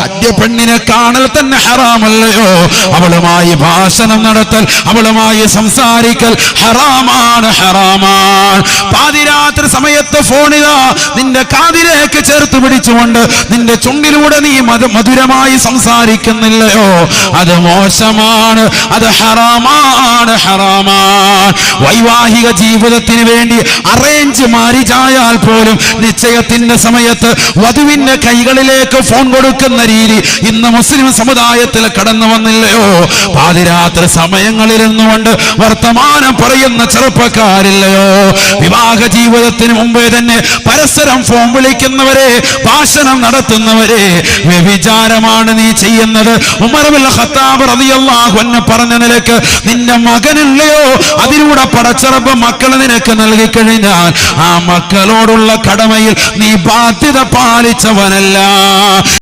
അന്യ പെണ്ണിനെ കാണൽ തന്നെ ഹറാമല്ലയോ? അവളുമായി ഭാഷണം നടത്തൽ, അവളുമായി സംസാരിക്കൽ ഹറാമാണ്, ഹറാമാണ്. പാതിരാത്രി സമയത്ത് ഫോണിതാ നിന്റെ കാതിലേക്ക് ചേർത്ത് പിടിച്ചുകൊണ്ട് നിന്റെ ചുണ്ടിലൂടെ നീ മധുരമായി സംസാരിക്കുന്നില്ലയോ? അത് മോശമാണ്, അത് ഹറാമാണ്, ഹറാമാണ്. വൈവാഹിക ജീവിതത്തിന് വേണ്ടി അറേഞ്ച് മാരിജായാൽ പോലും നിശ്ചയത്തിന്റെ സമയത്ത് വധുവിന്റെ കൈകളിലേക്ക് ഫോൺ കൊടുക്കുന്ന രീതി ഇന്ന് മുസ്ലിം സമുദായത്തിൽ കടന്നു വന്നില്ലയോ? പാതിരാത്രി സമയങ്ങളിൽ നിന്നുകൊണ്ട് വർത്തമാനം പറയുന്ന ചെറുപ്പക്കാരില്ലയോ? വിവാഹ ജീവിതത്തിന് മുമ്പേ തന്നെ പരസ്പരം ഫോൺ വിളിക്കുന്നവരെ, ഭാഷണം നടത്തുന്നവരെ, വ്യഭിചാരമാണ് നീ ചെയ്യുന്നത്. ഉമർ ഇബ്നുൽ ഖത്താബ് റളിയല്ലാഹു അൻഹു പറഞ്ഞ നിലക്ക് നിന്റെ മകനില്ലയോ, അതിലൂടെ പടച്ചറബ് മക്കളെ നിനക്ക് നൽകി കഴിഞ്ഞാൽ ആ മക്കളോടുള്ള കടമയിൽ നീ ബാധ്യത പാലിച്ചവനല്ല.